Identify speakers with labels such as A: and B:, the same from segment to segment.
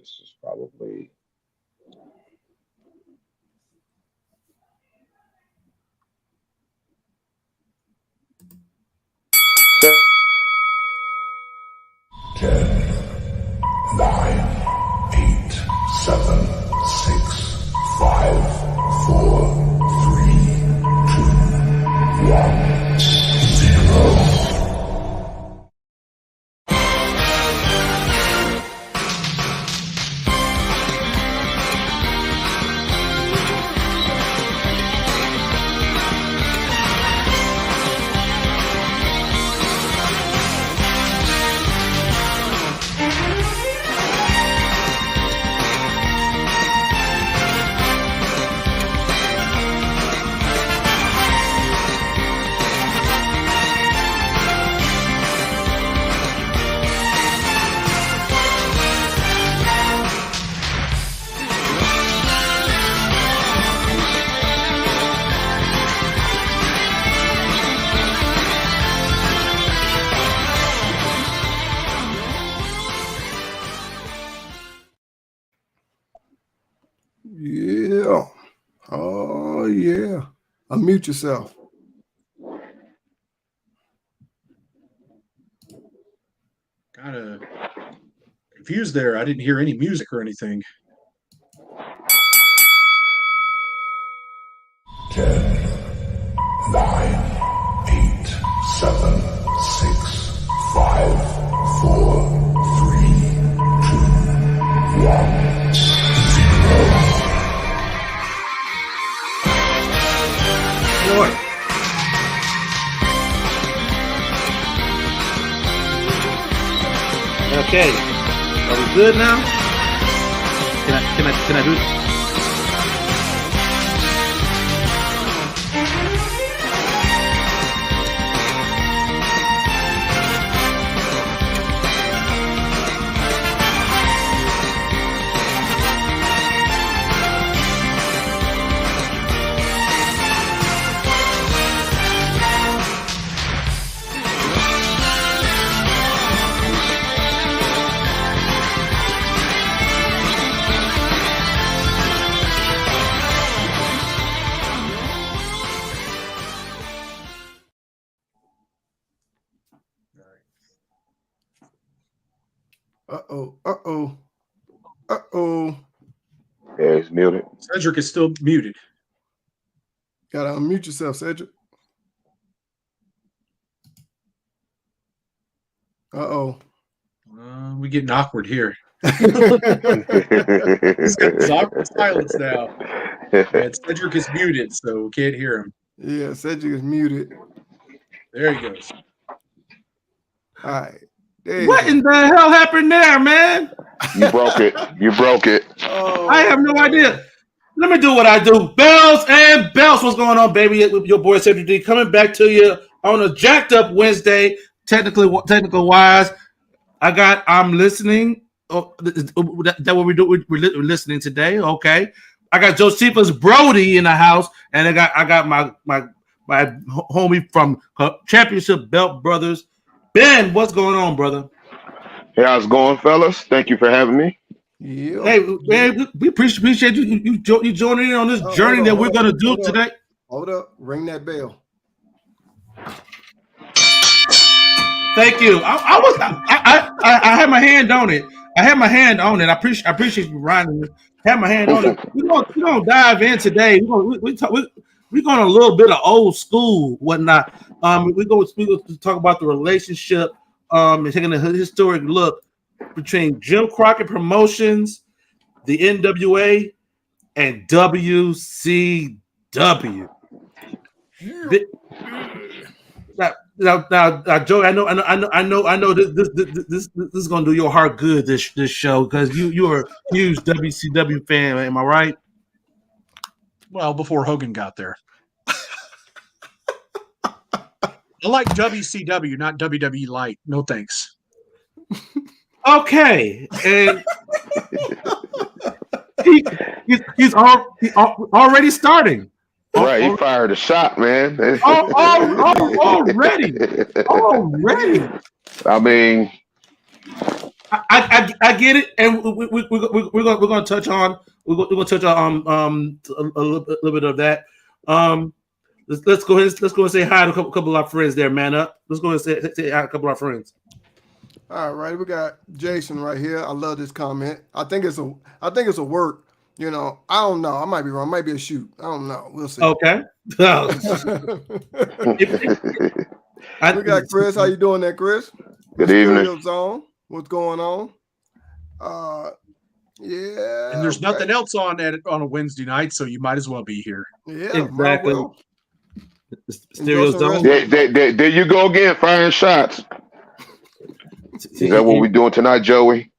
A: This is probably. So,
B: 10, 9, 8, 7, 6, 5, 4, 3, 2, 1, 0.
C: Yeah. Oh, yeah. Unmute yourself.
D: Kind of confused there. I didn't hear any music or anything.
B: 10, 9, 8, 7, 6, 5, 4, 3, 2, 1, 0.
C: Boy.
E: Okay, are we good now? Can I do it?
C: Uh-oh.
A: Yeah, it's muted.
D: Cedric is still muted.
C: Gotta unmute yourself, Cedric. Uh-oh.
D: We're getting awkward here. He's got this awkward silence now. And Cedric is muted, so we can't hear him.
C: Yeah, Cedric is muted.
D: There he goes.
C: All right. There
E: What in the hell happened there, man?
A: You broke it. You broke it.
C: Oh.
E: I have no idea. Let me do what I do. Bells and bells. What's going on, baby? With your boy Cedric D coming back to you on a jacked up Wednesday. Technical wise, I'm listening. Oh, that what we do. We're listening today. Okay. I got Josephus Brody in the house, and I got my homie from Championship Belt Brothers. Ben, what's going on, brother?
A: Hey, how's it going, fellas? Thank you for having me.
C: Yeah.
E: Hey, man, we appreciate you joining in on this journey that we're going to do today.
C: Hold up. Ring that bell.
E: Thank you. I had my hand on it. I appreciate you, Ryan. I had my hand on it. We're gonna dive in today. We're going a little bit of old school, whatnot. We're going to talk about the relationship, and taking a historic look between Jim Crockett Promotions, the NWA, and WCW. Now, Joe, I know this is gonna do your heart good. This show, because you are a huge WCW fan. Am I right?
D: Well, before Hogan got there. I like WCW, not WWE Light. No thanks.
E: Okay, and he's already starting.
A: Right, he fired a shot, man.
E: Already.
A: I mean,
E: I get it, and we're gonna touch on a little bit of that. Let's go ahead. Let's go and say hi to a couple of our friends there, man. Up. Let's go and say hi to a couple of our friends.
C: All right, we got Jason right here. I love this comment. I think it's a work. You know, I don't know. I might be wrong. It might be a shoot. I don't know. We'll see.
E: Okay.
C: We got Chris. How you doing there, Chris?
A: Good evening.
C: Stereo Zone. What's going on? Yeah.
D: And there's nothing else on a Wednesday night, so you might as well be here.
C: Yeah,
E: Exactly.
C: well.
E: Stereo
C: Enjoy some
E: Zone.
C: rest.
A: There you go again, firing shots. Is that what we're doing tonight, Joey?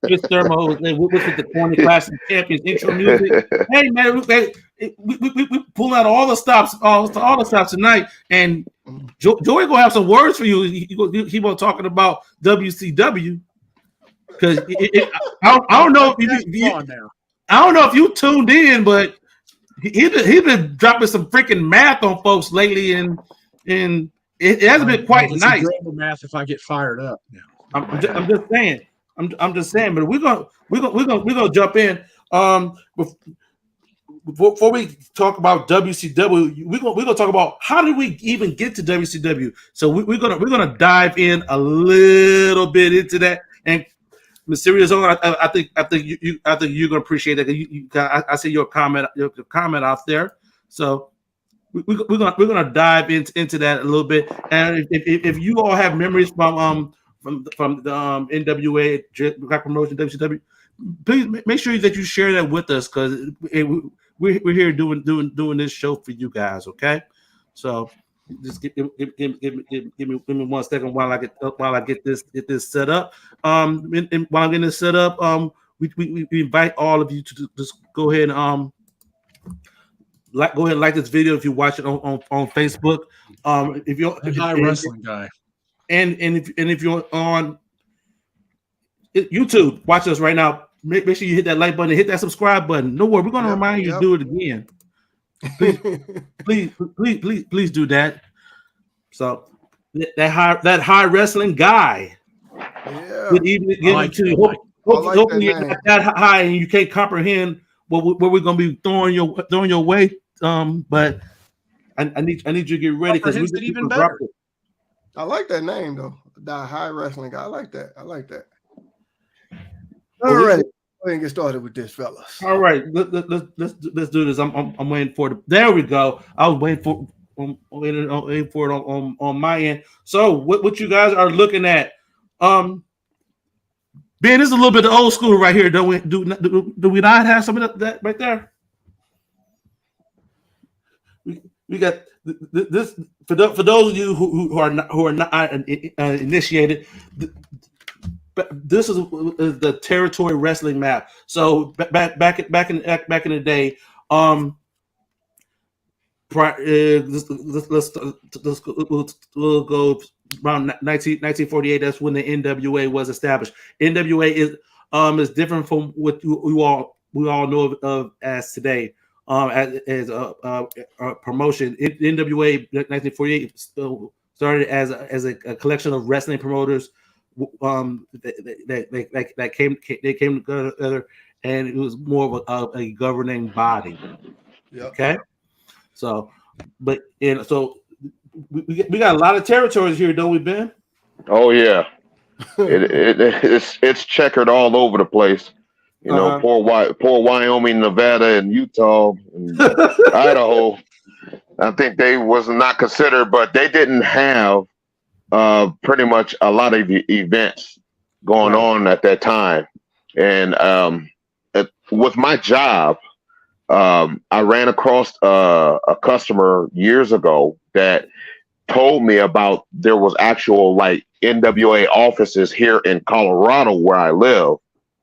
E: Chris Thermo with the Corny Classic Champions intro music. Hey man, we pull out all the stops, all the stops tonight, and Joey gonna have some words for you. He was talking about WCW because I don't know if you tuned in, but he been dropping some freaking math on folks lately, and it hasn't been quite nice.
D: Math if I get fired up. Yeah.
E: I'm just saying. I'm just saying. But we're gonna jump in. Before we talk about WCW, we're gonna talk about how did we even get to WCW. So we're gonna dive in a little bit into that. And Mysterious Zone, I think you're gonna appreciate that. I see your comment out there. So we're gonna dive into that a little bit. And if you all have memories from the NWA Black Promotion WCW, please make sure that you share that with us because we're here doing this show for you guys. Okay, so just give me 1 second while I get this set up. And while I'm getting this set up, we invite all of you to just go ahead and go ahead and like this video if you watch it on Facebook. If you're
D: a wrestling guy,
E: and if you're on YouTube, watch us right now. Make sure you hit that like button and hit that subscribe button. No worry, we're gonna remind you to do it again. Please do that. So that high wrestling guy.
C: Yeah.
E: Good evening. Hopefully you're not that high and you can't comprehend what we're gonna be throwing your way. But I need you to get ready because we
D: even better.
C: I like that name though. The high wrestling guy. I like that. All right. Go ahead and get started with this, fellas.
E: All right, let's do this. I'm waiting for it. There we go. I was waiting for it on my end. So what you guys are looking at? Ben, this is a little bit of old school right here. Do we not have some of that right there? We got this for those of you who are not initiated. This is the territory wrestling map. So back in the day, we'll go around 1948. That's when the NWA was established. NWA is different from what we all know of as today. As a promotion, NWA 1948 started as a collection of wrestling promoters. That came together, and it was more of a governing body.
C: Yep.
E: Okay, so we got a lot of territories here, don't we, Ben?
A: Oh yeah, it's checkered all over the place. You know, poor Wyoming, Nevada, and Utah, and Idaho. I think they was not considered, but they didn't have pretty much a lot of events going on at that time. And with my job, I ran across a customer years ago that told me about there was actual like NWA offices here in Colorado where I live.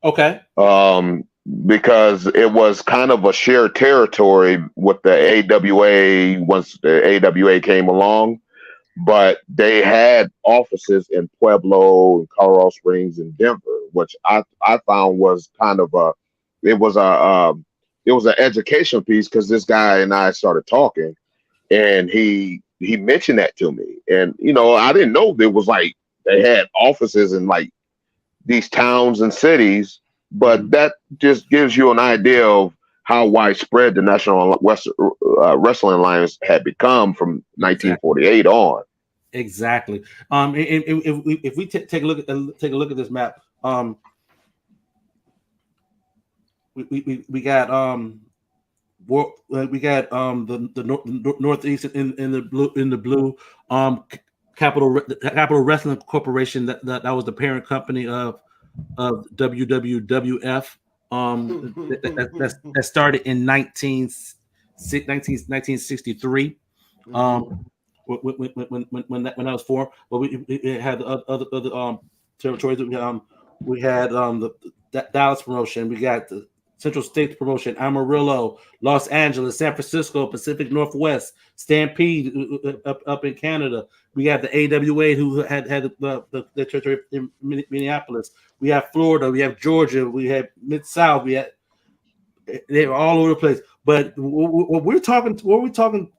E: Okay.
A: Because it was kind of a shared territory with the AWA once the AWA came along. But they had offices in Pueblo, and Colorado Springs, and Denver, which I found was kind of it was an education piece because this guy and I started talking, and he he mentioned that to me, and I didn't know there was like they had offices in like these towns and cities, but that just gives you an idea of how widespread the National Wrestling Alliance had become from 1948 on.
E: Exactly. If we take a look at this map, we got the Northeast in the blue Capital Wrestling Corporation that was the parent company of WWF that started in 1963 when that was formed. But we had other territories. We had the Dallas promotion. We got the Central States promotion, Amarillo, Los Angeles, San Francisco, Pacific Northwest, Stampede up in Canada. We have the AWA who had the territory in Minneapolis. We have Florida. We have Georgia. We have Mid-South. They were all over the place. But what we're talking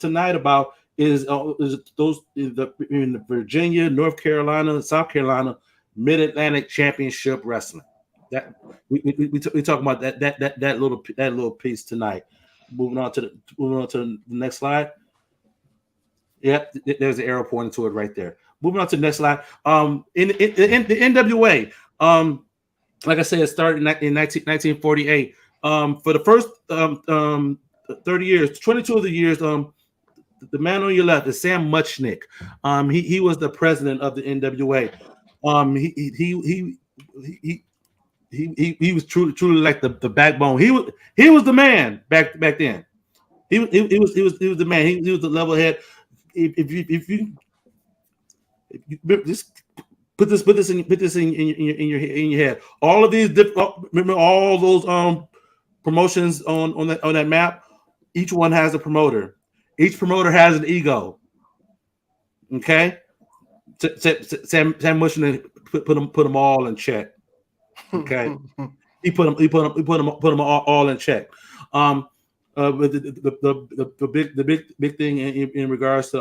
E: tonight about is those in the Virginia, North Carolina, South Carolina Mid-Atlantic Championship Wrestling. That we talk about that little piece tonight. Moving on to the next slide. Yep, there's the arrow pointing to it right there. Moving on to the next slide. In the NWA, like I said, it started in 1948. For the first 30 years, 22 of the years, the man on your left is Sam Muchnick. He was the president of the NWA. He was truly like the backbone. He was the man back then. He was the man. He was the level head. If you just put this in your head. All of these remember all those promotions on that map. Each one has a promoter. Each promoter has an ego. Okay, Sam Mushnick put them all in check. Okay, he put them all in check. But the big thing in regards to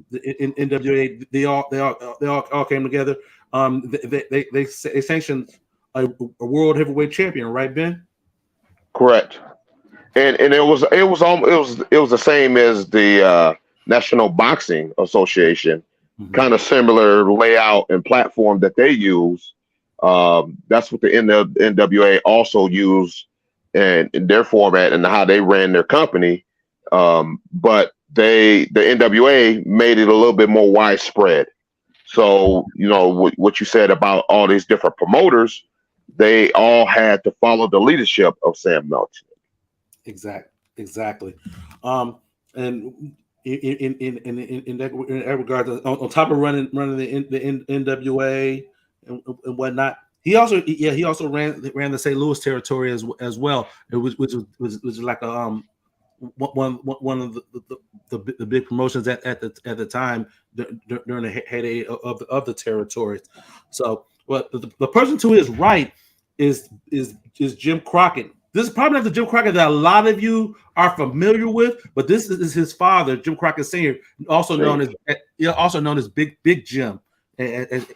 E: the NWA, they all came together. They sanctioned a world heavyweight champion, right, Ben?
A: Correct. And it was the same as the National Boxing Association, kind of similar layout and platform that they use. That's what the NWA also used in their format and how they ran their company. But the NWA made it a little bit more widespread. So, what you said about all these different promoters, they all had to follow the leadership of Sam Muchnick.
E: Exactly. And in that regard, on top of running the NWA and whatnot, he also ran the St. Louis territory as well, which was like a one of the big promotions at the time during the heyday of the territories. So, but the person to his right is Jim Crockett. This is probably not the Jim Crockett that a lot of you are familiar with, but this is his father, Jim Crockett Sr., also known as Big Jim, and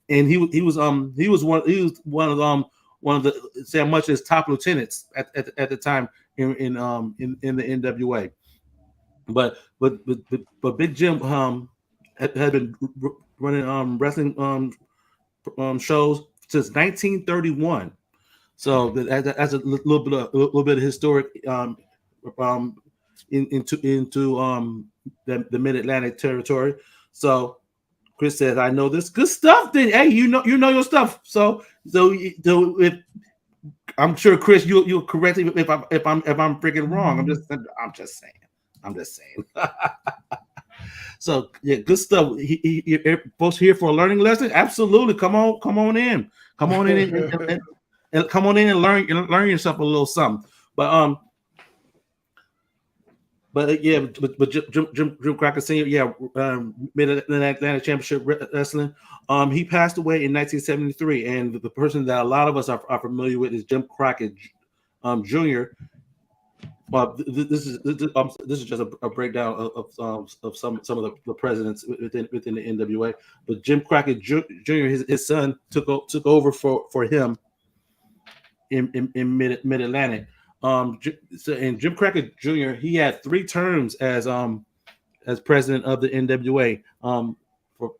E: he was one of the Sam Muchnick's top lieutenants at the time in the NWA. But Big Jim had been running wrestling shows since 1931. So that's a little bit of historic into the Mid-Atlantic territory. So Chris says, "I know this good stuff." Then, hey, you know your stuff. So if I'm sure Chris, you'll correct me if I'm freaking wrong. I'm just saying. So yeah, good stuff. He folks here for a learning lesson. Absolutely, come on in and come on in and learn yourself a little something. But Jim Crockett Sr., Mid-Atlantic Championship Wrestling. He passed away in 1973, and the person that a lot of us are familiar with is Jim Crockett Jr. Well, this is just a breakdown of some of the presidents within the NWA. But Jim Crockett Jr. his son took over for him in Mid Atlantic. And Jim Crockett Jr. he had 3 terms as president of the NWA.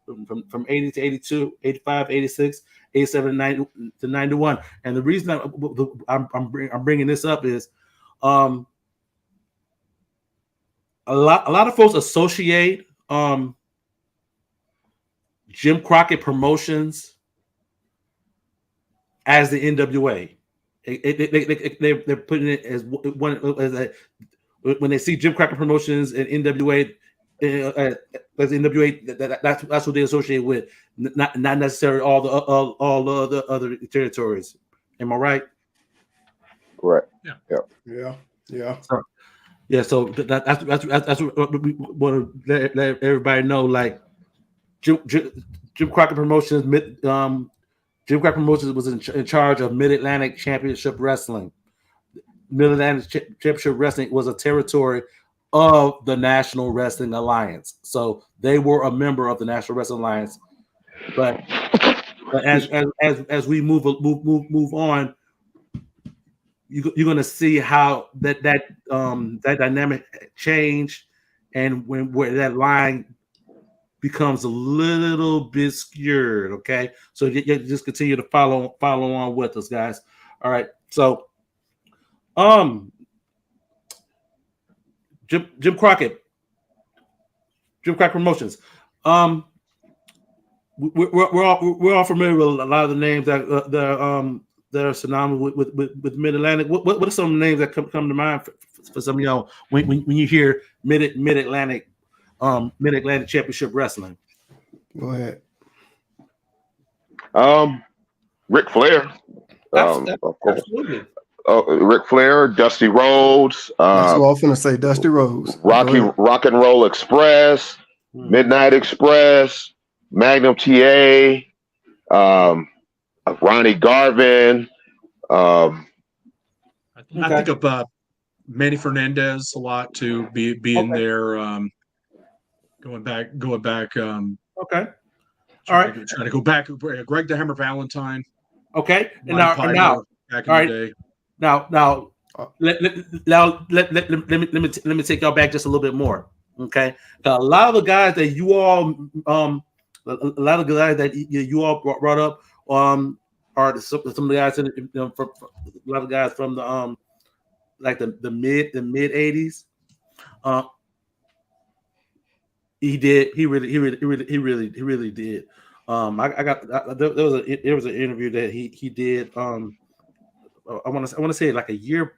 E: From 80 to 82, 85, 86, 87 to 91. And the reason I'm bringing this up is a lot of folks associate Jim Crockett Promotions as the NWA. They're putting it as one when they see Jim Crockett Promotions and NWA. As NWA, that's what they associate with, not necessarily all the other territories. Am I right?
A: Correct.
C: Yeah.
E: So that's what we want to let everybody know. Like Jim Crockett Promotions, Jim Crockett Promotions was in charge of Mid Atlantic Championship Wrestling. Mid Atlantic Championship Wrestling was a territory of the National Wrestling Alliance, so they were a member of the National Wrestling Alliance. But as we move on, you're going to see how that dynamic change, and where that line becomes a little bit skewed. Okay, so you just continue to follow on with us, guys. All right, so Jim Crockett Promotions. We're all familiar with a lot of the names that are synonymous with Mid Atlantic. What are some of the names that come to mind for some of y'all when you hear Mid Atlantic Championship Wrestling?
C: Go ahead.
A: Ric Flair.
E: Absolutely.
A: Ric Flair, Dusty Rhodes.
C: That's what I was going to say, Dusty Rhodes.
A: Rock and Roll Express, Midnight Express, Magnum TA, Ronnie Garvin.
D: I think of Manny Fernandez a lot too, being there. Going back.
E: Okay. All right.
D: Trying to go back. Greg the Hammer Valentine.
E: Okay. And
D: now back in the day.
E: Now, let me take y'all back just a little bit more. Okay, a lot of the guys that you all, a lot of the guys that you all brought up, are some of the guys from a lot of guys from the like the mid 80s. He really did. There was an interview that he did. I want to say like a year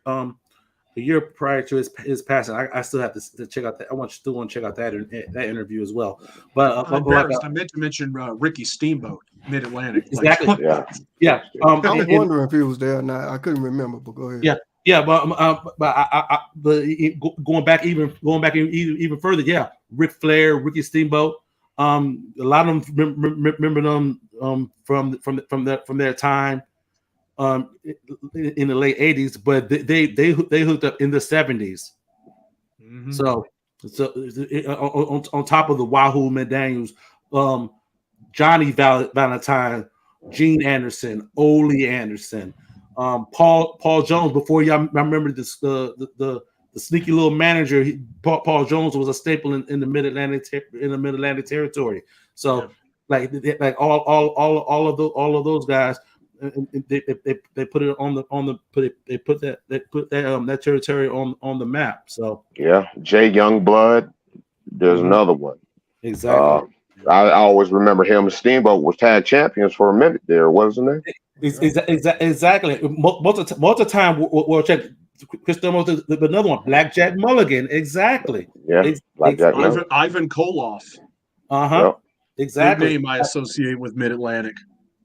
E: prior to his passing. I still have to check out that. I still want to check out that interview as well. But
D: I meant to mention Ricky Steamboat, Mid Atlantic.
E: Exactly.
A: Yeah.
C: I was wondering if he was there or not. I couldn't remember, but go ahead.
E: Yeah. But going back even further. Yeah, Ric Flair, Ricky Steamboat. A lot of them remember them from their time. In the late 80s, but they hooked up in the 70s. Mm-hmm. So on top of the Wahoo McDaniels, Johnny Valentine, Gene Anderson, Ole Anderson, Paul Jones. Before y'all remember this, the sneaky little manager, Paul Jones was a staple in the Mid Atlantic territory. So like all of those guys. They put it that territory on the map. So
A: yeah, Jay Youngblood. There's another one.
E: Exactly.
A: I always remember him and Steamboat was tag champions for a minute there, wasn't they?
E: Exactly. Most of the time, we'll check. Chris Thomas, another one, Blackjack Mulligan. Exactly.
A: Yeah. Blackjack
D: Ivan Koloff.
E: Yep. Exactly.
D: Good name I associate with Mid Atlantic.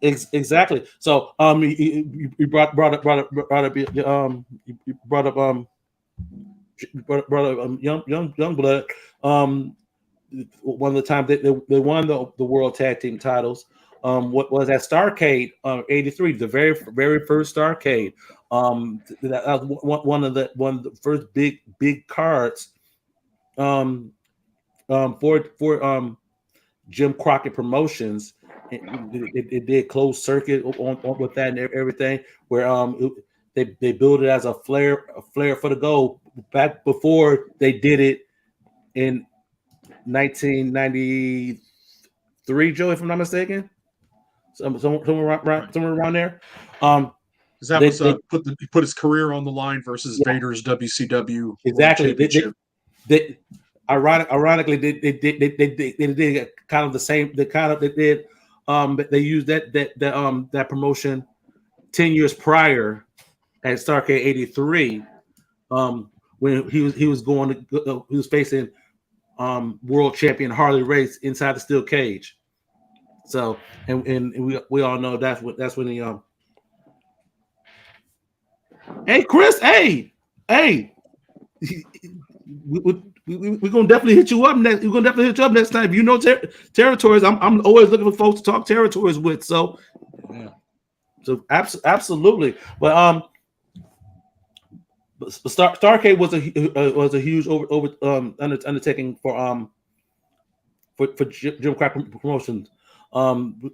E: Exactly. So you brought up Youngblood. One of the times they won the World Tag Team titles. What was that Starrcade 83, the very first Starrcade. That was one of the first big cards for Jim Crockett Promotions. It did closed circuit on with that and everything, where they built it as a flare for the gold back before they did it in 1993, Joe, if I'm not mistaken. Somewhere around there.
D: That put his career on the line versus Vader's WCW
E: exactly.
D: Championship.
E: Ironically, they did kind of the same. They did. They used that promotion 10 years prior at Starrcade '83, when he was facing world champion Harley Race inside the steel cage. So and we all know that's when he Hey Chris, hey. We're gonna definitely hit you up next. We're gonna definitely hit you up next time. If you know territories, I'm always looking for folks to talk territories with. So,
D: Yeah.
E: So absolutely. But Starrcade was a huge undertaking for Jim Crockett Promotions.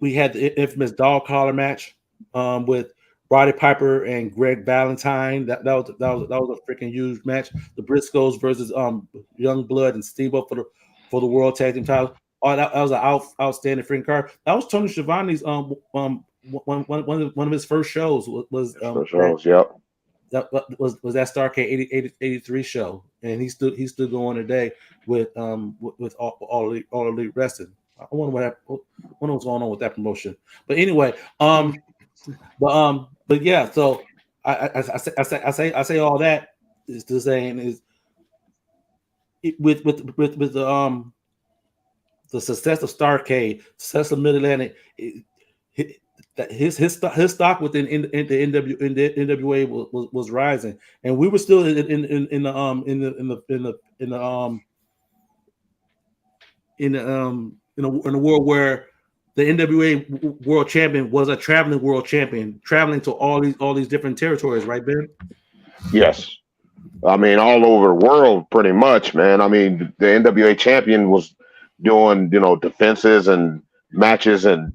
E: We had the infamous dog collar match with Roddy Piper and Greg Valentine. That was a freaking huge match. The Briscoes versus Young Blood and Steamboat for the World Tag Team title. Oh, that was an outstanding freaking card. That was Tony Schiavone's one of his first shows was
A: Yep.
E: That was that Starrcade 83 show, and he's still going today with all elite wrestling. I wonder what's going on with that promotion. But anyway, but yeah. So I say all that is to saying is with the success of Starrcade, success of Mid Atlantic, his stock within the NWA was rising, and we were still in a world where the NWA world champion was a traveling world champion, traveling to all these different territories, right, Ben?
A: Yes. I mean, all over the world, pretty much, man. I mean, the NWA champion was doing, defenses and matches in,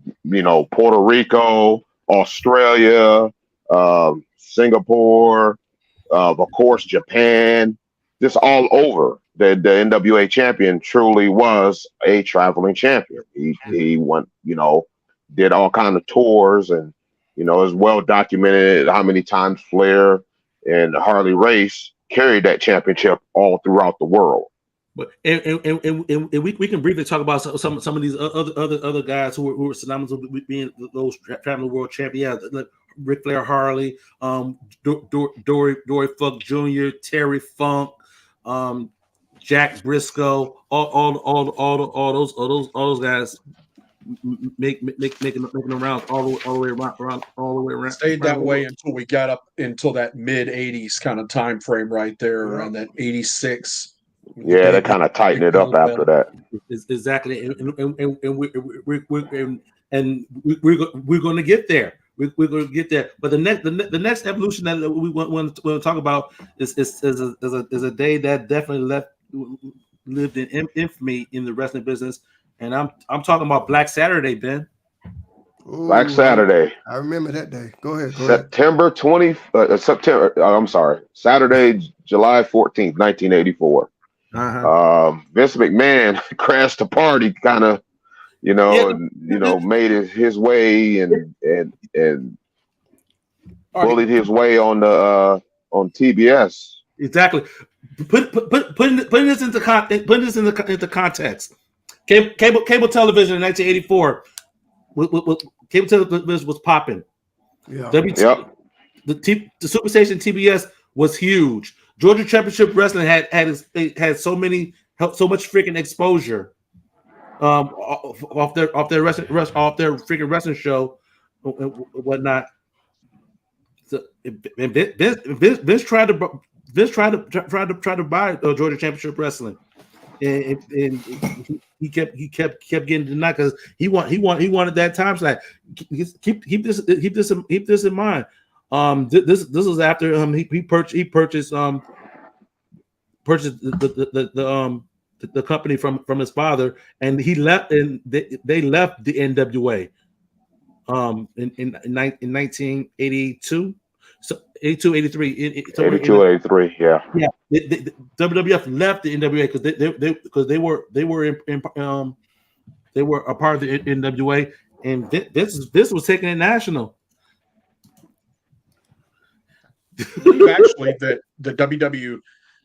A: Puerto Rico, Australia, Singapore, of course, Japan, just all over. The NWA champion truly was a traveling champion. He went, did all kinds of tours, and it's well documented how many times Flair and Harley Race carried that championship all throughout the world.
E: But and we can briefly talk about some of these other guys who were synonymous with being those traveling world champions. Like Ric Flair, Harley, Dory Funk Jr., Terry Funk, Jack Briscoe, all those guys making around all the way around.
D: Stayed that way until we got up until that mid '80s kind of time frame right there, around that '86.
A: Yeah, they kind of tightened it up after that.
E: Exactly, and we're going to get there. We're going to get there. But the next evolution that we want to talk about is a day that definitely lived in infamy in the wrestling business, and I'm talking about Black Saturday, Ben.
C: Ooh,
A: Black Saturday.
C: I remember that day. Go ahead.
A: Saturday, July 14th, 1984. Vince McMahon crashed the party, kind of, made it his way and bullied his way on TBS.
E: Exactly. Putting this into context. Cable television in 1984. Cable television was popping.
C: Yeah.
E: The Super Station TBS was huge. Georgia Championship Wrestling had so much freaking exposure off their freaking wrestling show and whatnot. So Vince tried to buy Georgia Championship Wrestling, and he kept getting denied because he wanted that time slot. Keep this in mind. This was after he purchased the company from his father, and he left, and they left the NWA in 1982. So 82, 83,
A: 82, 83, yeah.
E: Yeah, the WWF left the NWA because they were they were a part of the NWA, and this was taking it national.
D: I believe actually that the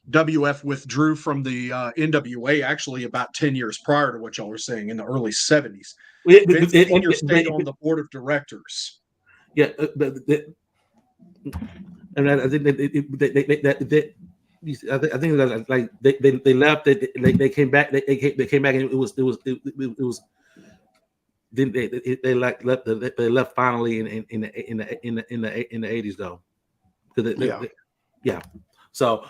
D: WWF withdrew from the NWA actually about 10 years prior to what y'all were saying in the early 70s. Vince Senior stayed on the board of directors.
E: Yeah, and I think I think that like they left. They came back. They came back, and it was then they left finally in the 80s though. Yeah. So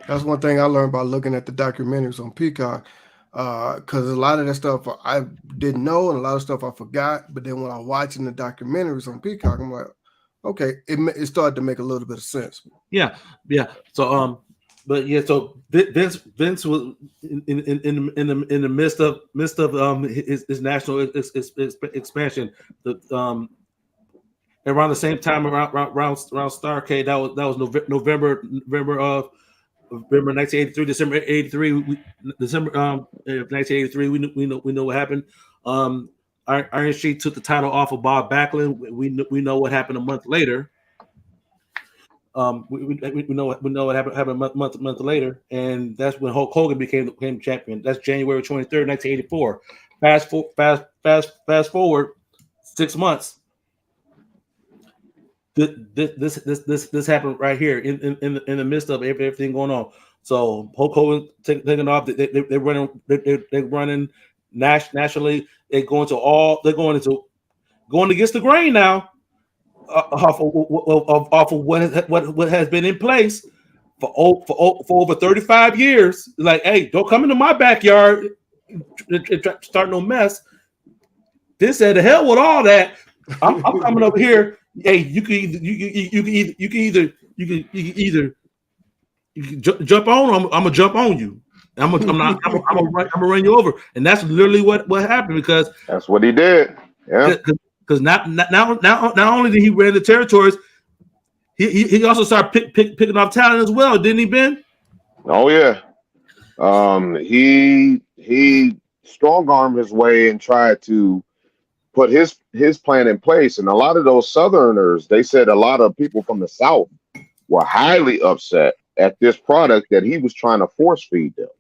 C: that's one thing I learned by looking at the documentaries on Peacock, because a lot of that stuff I didn't know and a lot of stuff I forgot. But then when I'm watching the documentaries on Peacock, I'm like, okay, it started to make a little bit of sense.
E: Yeah. So but yeah, so Vince was in the midst of his national expansion. Around the same time, around Starrcade, that was November of 1983, December 83, December 1983. We know what happened. Iron Sheik took the title off of Bob Backlund. We know what happened a month later. We know what happened a month later, and that's when Hulk Hogan became champion. That's January 23rd, 1984. Fast forward 6 months. This happened right here in the midst of everything going on. So Hulk Hogan taking off. They're running nationally. They're going against the grain now. Off of what has been in place for over 35 years. Like, hey, don't come into my backyard and start no mess. This said, the hell with all that. I'm coming over here. Hey, you can either jump on. I'm gonna jump on you. I'm gonna run you over, and that's literally what happened, because
A: that's what he did. Yeah.
E: Because not only did he ran the territories, he also started picking off talent as well, didn't he, Ben?
A: Oh yeah. He strong-armed his way and tried to put his plan in place. And a lot of those Southerners, they said a lot of people from the South were highly upset at this product that he was trying to force feed them.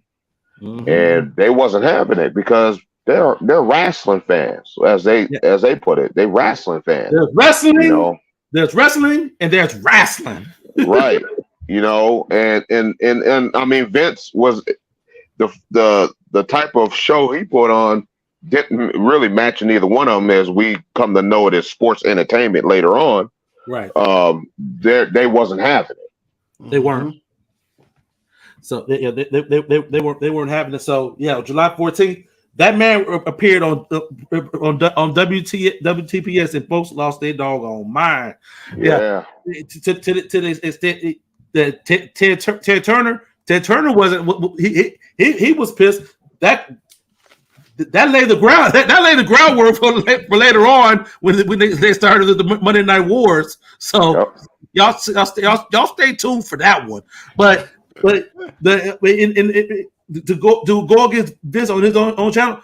A: Mm-hmm. And they wasn't having it because they're wrestling fans, as they put it. They wrestling fans.
E: There's wrestling, there's wrestling, and there's wrestling.
A: Right. And I mean, Vince was the type of show he put on didn't really match neither one of them, as we come to know it as sports entertainment later on.
E: Right.
A: They wasn't having it.
E: They weren't. So they weren't having it. So yeah, July 14th, that man appeared on WTPS, and folks lost their doggone mind. Yeah. To the extent that Ted Turner wasn't. He was pissed. That laid the ground. That laid the groundwork for later on when they started the Monday Night Wars. So y'all stay tuned for that one. But to go against Vince on his own channel,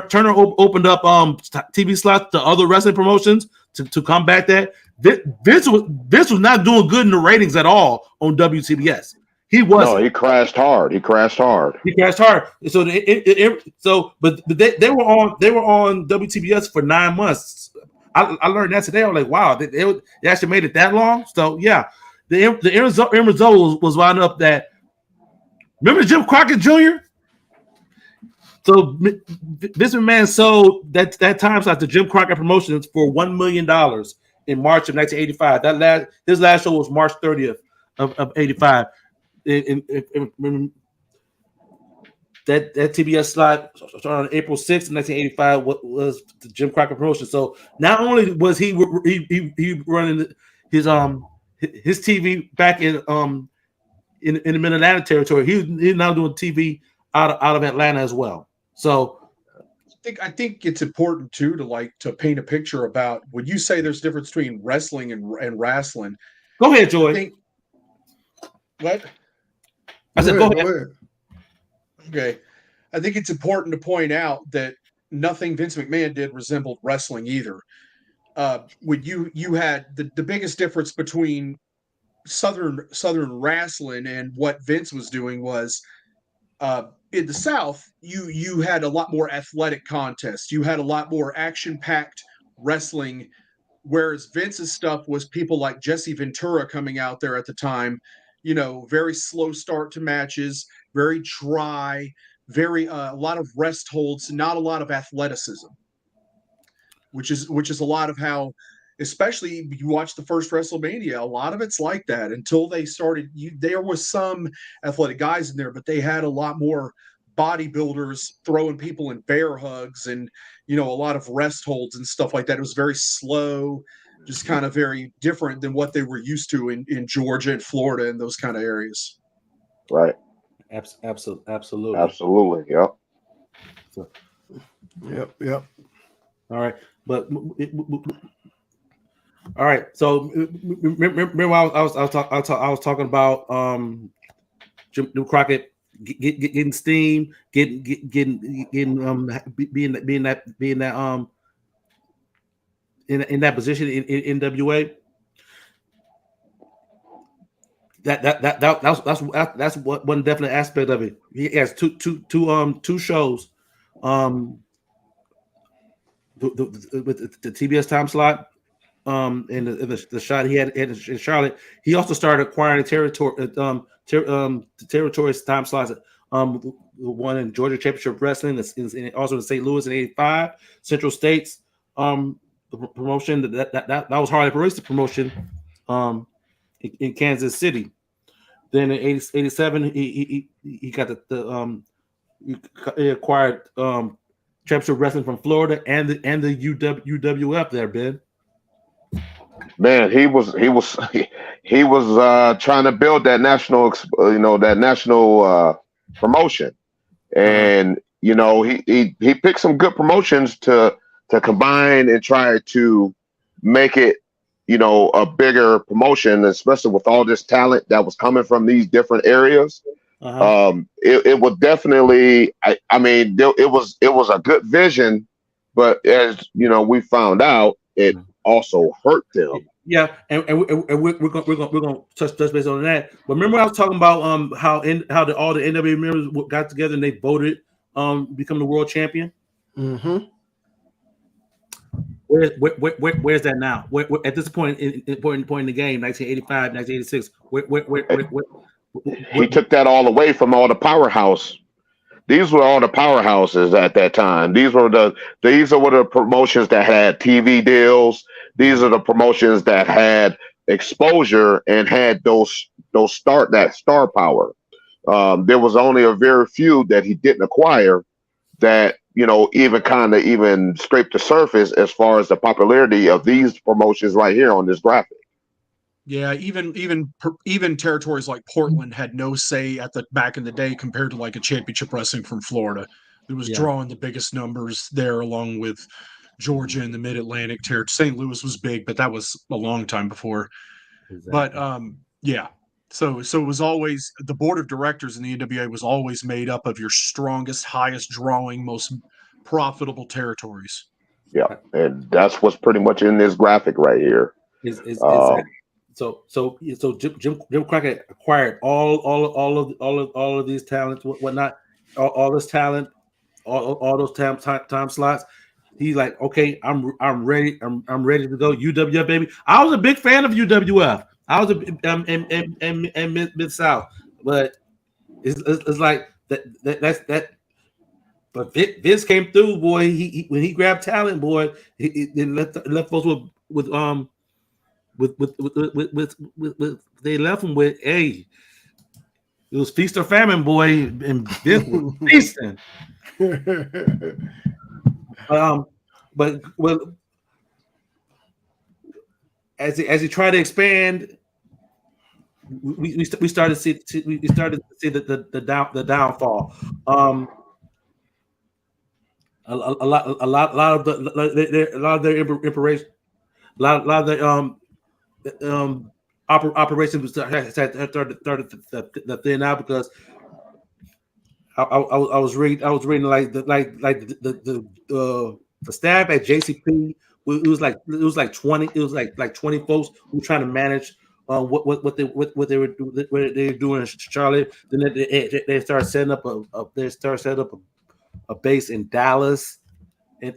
E: Turner opened up TV slots to other wrestling promotions to combat that. Vince was not doing good in the ratings at all on WCBS. He wasn't. No,
A: he crashed hard.
E: So but they were on WTBS for 9 months. I learned that today. I was like, wow, they actually made it that long. So yeah, the end result was wound up that. Remember Jim Crockett Jr.? So Vince McMahon sold that time slot to Jim Crockett Promotions for $1 million in March of 1985. His last show was March 30th of 85. that TBS slot started on April 6th, 1985. What was the Jim Crockett Promotion? So not only was he running his TV back in the Mid-Atlantic territory, he's now doing TV out of Atlanta as well. So
D: I think it's important too to paint a picture about when you say there's a difference between wrestling and wrestling.
E: Go ahead, Joy.
D: What?
E: I said, go ahead.
D: Okay. I think it's important to point out that nothing Vince McMahon did resembled wrestling either. When you had the biggest difference between Southern wrestling and what Vince was doing was in the South, you had a lot more athletic contests. You had a lot more action-packed wrestling, whereas Vince's stuff was people like Jesse Ventura coming out there at the time, very slow start to matches, very dry, very a lot of rest holds, not a lot of athleticism, which is a lot of how, especially you watch the first WrestleMania, a lot of it's like that until they started. There was some athletic guys in there, but they had a lot more bodybuilders throwing people in bear hugs and a lot of rest holds and stuff like that. It was very slow, just kind of very different than what they were used to in Georgia and Florida and those kind of areas.
A: Right.
E: Absolutely.
A: Yep.
E: So,
C: Yep.
E: All right, but all right. So remember, I was talking about Jim Crockett getting steam, being that in that position in NWA. That's one definite aspect of it. He has two shows, with the TBS time slot, and the shot he had in Charlotte. He also started acquiring territories time slots. The one in Georgia Championship Wrestling, also in St. Louis in '85, Central States the promotion that was Harley Race's promotion in Kansas City. Then in '87, he got he acquired Championship Wrestling from Florida and the UWF there, Ben.
A: Man, he was trying to build that national promotion, and he picked some good promotions to combine and try to make it a bigger promotion, especially with all this talent that was coming from these different areas. It was definitely, it was a good vision, but as we found out, it also hurt them.
E: Yeah, and we're gonna touch base on that. But remember, I was talking about how all the NWA members got together and they voted become the world champion.
C: Mm-hmm.
E: Where's that now? Where at this point in the game, 1985, 1986,
A: he took that all away from all the powerhouse. These were all the powerhouses at that time. These were the promotions that had TV deals. These are the promotions that had exposure and had that star power. There was only a very few that he didn't acquire that even scraped the surface as far as the popularity of these promotions right here on this graphic.
D: Yeah, even territories like Portland had no say back in the day compared to like a Championship Wrestling from Florida. It was drawing the biggest numbers there, along with Georgia and the Mid-Atlantic territory. St. Louis was big, but that was a long time before. Exactly. But so it was always the board of directors in the NWA was always made up of your strongest, highest drawing, most profitable territories.
A: Yeah, and that's what's pretty much in this graphic right here.
E: So Jim Crockett acquired all of these talents, whatnot, all this talent, all those time slots. He's like, okay, I'm ready. I'm ready to go. UWF, baby. I was a big fan of UWF. I was in Mid-South, but it's like that. But Vince came through, boy. He when he grabbed talent, boy, he left folks with they left him with, hey, It was feast or famine, boy, and this was feasting. But well, as he tried to expand, we started to see the downfall. A lot of their operation, a lot of the operations started to thin out because I was reading like the staff at JCP. It was like 20 folks who were trying to manage what they were doing in Charlotte. Then they started setting up a base in Dallas and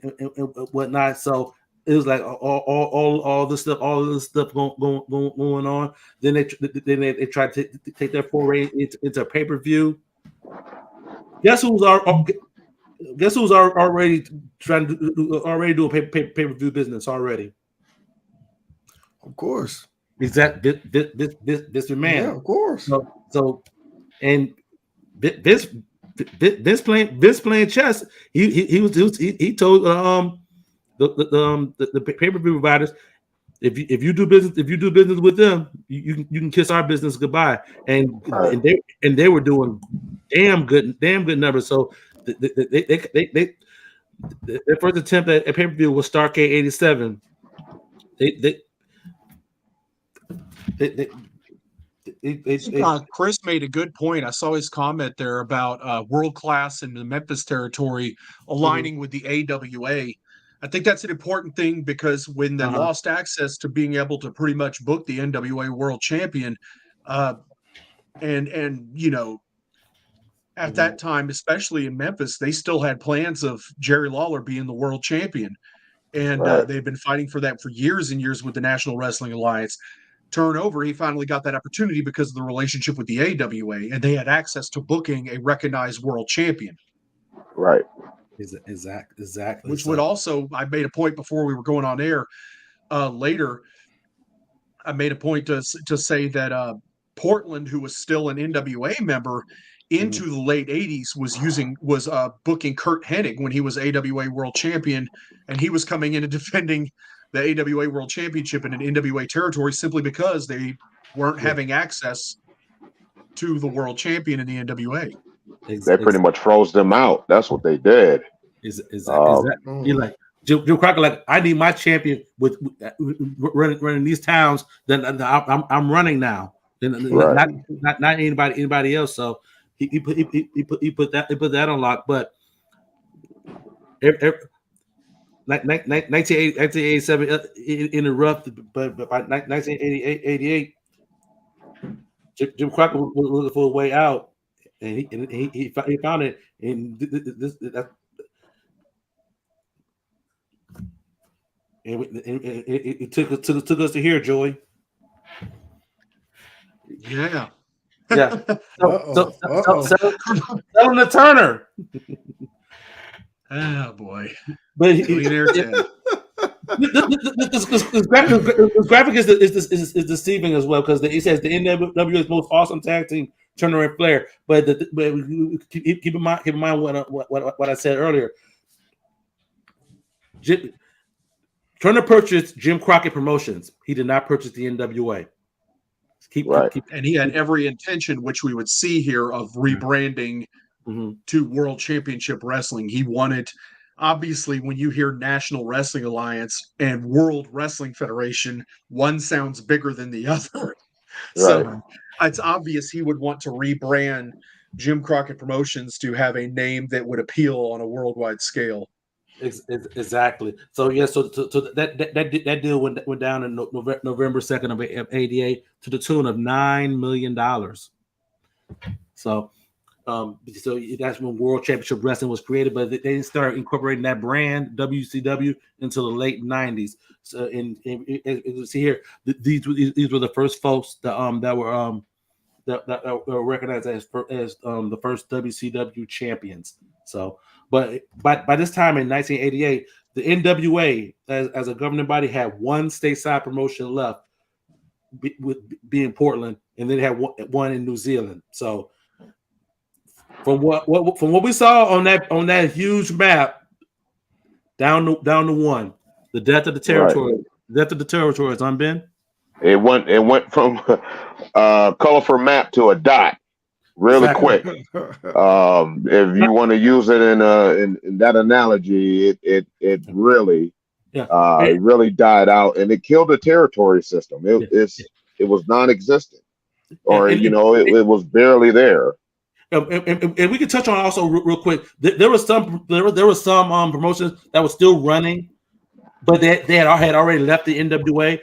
E: whatnot. So it was like all this stuff going on. Then they tried to take their foray into pay-per-view. Guess who's already trying to do a pay-per-view business already?
C: Of course.
E: Exactly. This man.
C: Yeah, of course.
E: So and this playing chess. He told the pay-per-view providers, if you do business with them, you can kiss our business goodbye. And they were doing damn good numbers. So their first attempt at pay-per-view was Starrcade '87.
D: Chris made a good point. I saw his comment there about world class in the Memphis territory aligning with the AWA. I think that's an important thing because when they lost access to being able to pretty much book the NWA World Champion, and you know, at that time, especially in Memphis, they still had plans of Jerry Lawler being the world champion, and they've been fighting for that for years and years with the National Wrestling Alliance. Turnover, he finally got that opportunity because of the relationship with the AWA, and they had access to booking a recognized world champion.
A: Right.
E: Exactly.
D: Which would also, I made a point before we were going on air. Later, I made a point to say that Portland, who was still an NWA member into the late '80s, was booking Curt Hennig when he was AWA World Champion, and he was coming in and defending the AWA World Championship in an NWA territory simply because they weren't having access to the world champion in the NWA.
A: They pretty much froze them out. That's what they did.
E: You're like Jim Crockett, like, I need my champion with running these towns. Then I'm running now. Not anybody else. So he put that on lock. But 1987 interrupted, but by 1988, Jim Crockett was looking for a way out, and he found it. And it took us to here, Joey.
D: Yeah.
E: So selling the Turner.
D: Oh boy.
E: But this graphic is deceiving as well, because he says the NWA's most awesome tag team, Turner and Flair. But keep in mind what I said earlier. Turner purchased Jim Crockett Promotions. He did not purchase the NWA.
D: And he had every intention, which we would see here, of rebranding to World Championship Wrestling. He wanted, obviously, when you hear National Wrestling Alliance and World Wrestling Federation, one sounds bigger than the other. So it's obvious he would want to rebrand Jim Crockett Promotions to have a name that would appeal on a worldwide scale.
E: Exactly. So so that deal went down in November 2nd of '88 to the tune of $9 million. So that's when World Championship Wrestling was created, but they didn't start incorporating that brand WCW until the late '90s. So, and as you see here, these were the first folks that were recognized as the first WCW champions. So, but by this time in 1988, the NWA as a governing body had one stateside promotion left, being Portland, and then had one in New Zealand. So From what we saw on that huge map, down to one, the death of the territory, death of the territories. Ben.
A: It went from colorful map to a dot really quick. If you want to use it in that analogy, it really it really died out, and it killed the territory system. It was non-existent, or it was barely there.
E: And we can touch on also real quick. There was some promotions that were still running, but they had already left the NWA.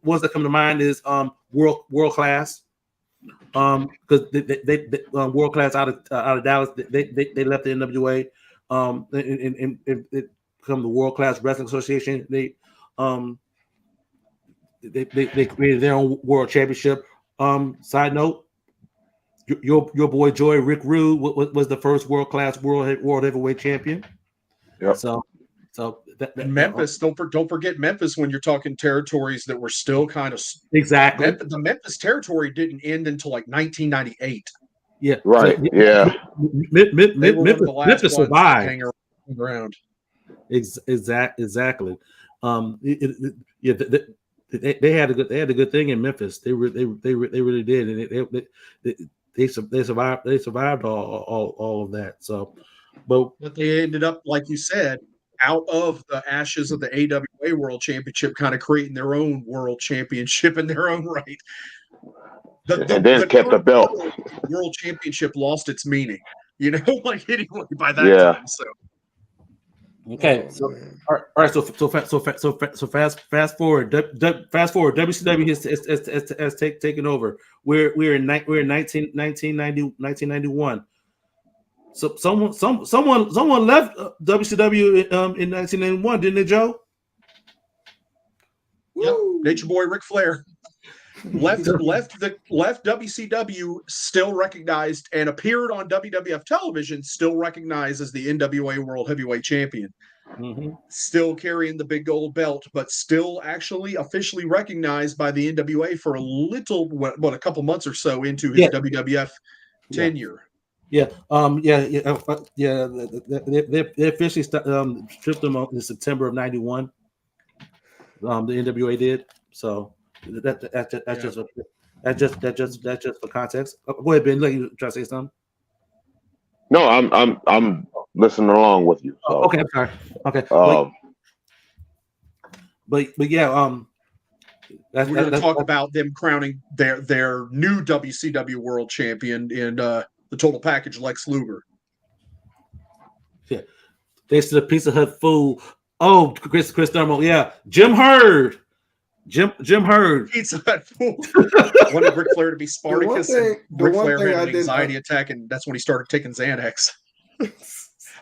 E: Ones that come to mind is World Class, because they World Class out of Dallas. They left the NWA. And it become the World Class Wrestling Association. They created their own world championship. Side note. Your boy Joey Rick Rude was the first world heavyweight champion.
A: Yep.
E: So
D: and Memphis, don't forget Memphis when you're talking territories that were still kind of
E: exactly.
D: The Memphis territory didn't end until like 1998.
E: Yeah.
A: Right.
E: So,
A: yeah.
E: Memphis survived.
D: Hang around.
E: Exactly. They had a good thing in Memphis. They really did, and they survived all of that. So, but
D: they ended up, like you said, out of the ashes of the AWA World Championship, kind of creating their own World Championship in their own right.
A: And then kept the belt.
D: World Championship lost its meaning, like anyway by that time. So.
E: Okay, so all right, so fast forward. WCW has taken over. We're in 1991. So someone left WCW in 1991, didn't they, Joe?
D: Yep, Nature Boy Ric Flair left WCW, still recognized, and appeared on WWF television, still recognized as the NWA World Heavyweight Champion.
E: Mm-hmm.
D: Still carrying the big gold belt, but still actually officially recognized by the NWA for a couple months or so into his WWF tenure.
E: They officially stripped him in September of '91. The NWA did. So that's just for context. Go ahead, Ben. Let you try to say something.
A: No, I'm listening along with you. So.
E: Okay, I'm sorry. Okay, but yeah,
D: we're going to talk about them crowning their new WCW World Champion in the Total Package, Lex Luger.
E: Yeah, thanks to the Pizza Hut fool. Oh, Chris Thermal. Yeah, Jim Herd. Jim Herd.
D: Pizza Hut fool. Wanted Ric Flair to be Spartacus. Ric Flair had an anxiety attack, and that's when he started taking Xanax.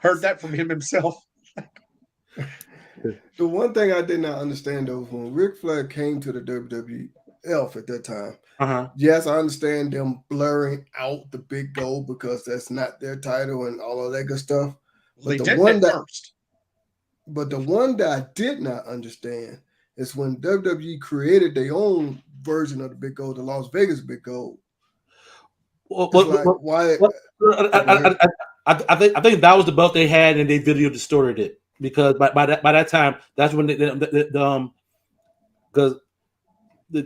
D: Heard that from him himself.
C: The one thing I did not understand though, when Ric Flair came to the WWF at that time, yes, I understand them blurring out the big gold because that's not their title and all of that good stuff. But the one that I did not understand is when WWE created their own version of the big gold, the Las Vegas big gold. Why?
E: I think that was the belt they had, and they video distorted it because by that time, that's when because they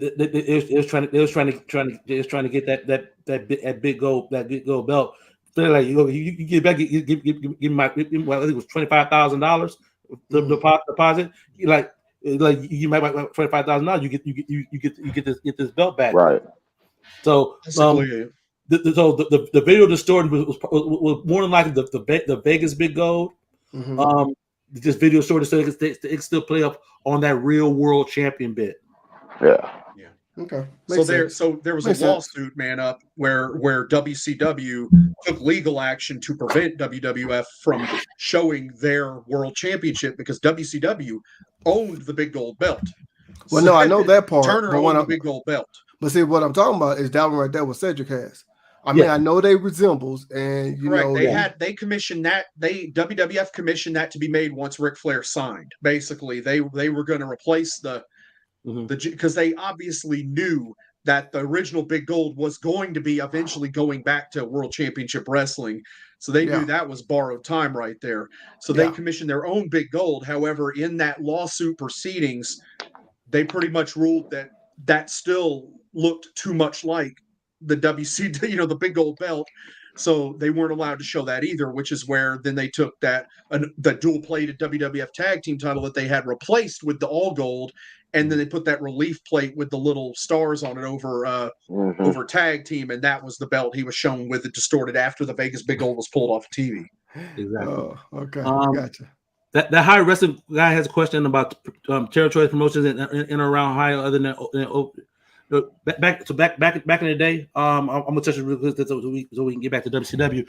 E: was trying to get that big gold belt. They're like, you get back, give my, well, I think it was $25,000 deposit. Like you might $25,000. You get this belt back.
A: Right.
E: So the video distorted was more than likely the Vegas big gold.
C: Mm-hmm.
E: This video distorted so it can still play up on that real world champion bit.
A: Yeah.
C: Okay.
D: So there was a lawsuit, man, up where WCW took legal action to prevent WWF from showing their world championship because WCW owned the big gold belt.
C: Well, no, I know that part.
D: Turner owned the big gold belt.
C: But see, what I'm talking about is that one right there with Cedric has. I mean, I know they resembles, and you know
D: they commissioned that. WWF commissioned that to be made once Ric Flair signed. Basically, they were going to replace the because they obviously knew that the original Big Gold was going to be eventually going back to World Championship Wrestling. So they knew that was borrowed time right there. So they commissioned their own Big Gold. However, in that lawsuit proceedings, they pretty much ruled that that still looked too much like the WC, you know, the Big Gold belt. So they weren't allowed to show that either, which is where then they took that the dual-plated WWF Tag Team title that they had replaced with the all gold, and then they put that relief plate with the little stars on it over over Tag Team, and that was the belt he was shown with it distorted after the Vegas Big Gold was pulled off TV.
E: Exactly.
C: Oh, okay, gotcha.
E: That high wrestling guy has a question about territory promotions in around Ohio, other than back in the day. I'm gonna touch it real quick so we can get back to WCW.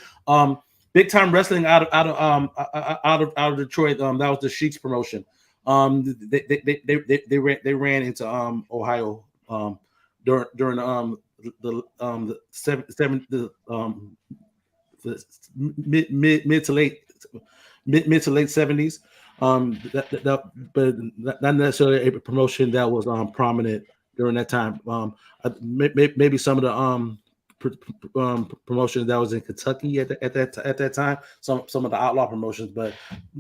E: Big time wrestling out of Detroit. That was the Sheik's promotion. They ran into Ohio during the mid to late 70s. But not necessarily a promotion that was prominent during that time. Maybe some of the promotions that was in Kentucky at that time. Some of the outlaw promotions, but